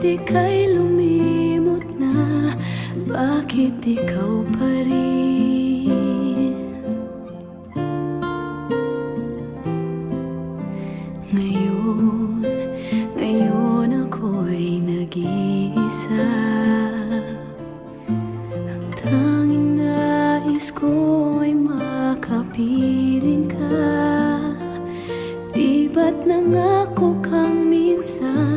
ika'y lumimot na? Bakit ikaw pa rin? Ngayon ako'y nag-iisa. Ang tanging nais ko ay makapiling ka. Di ba't nangako kang minsan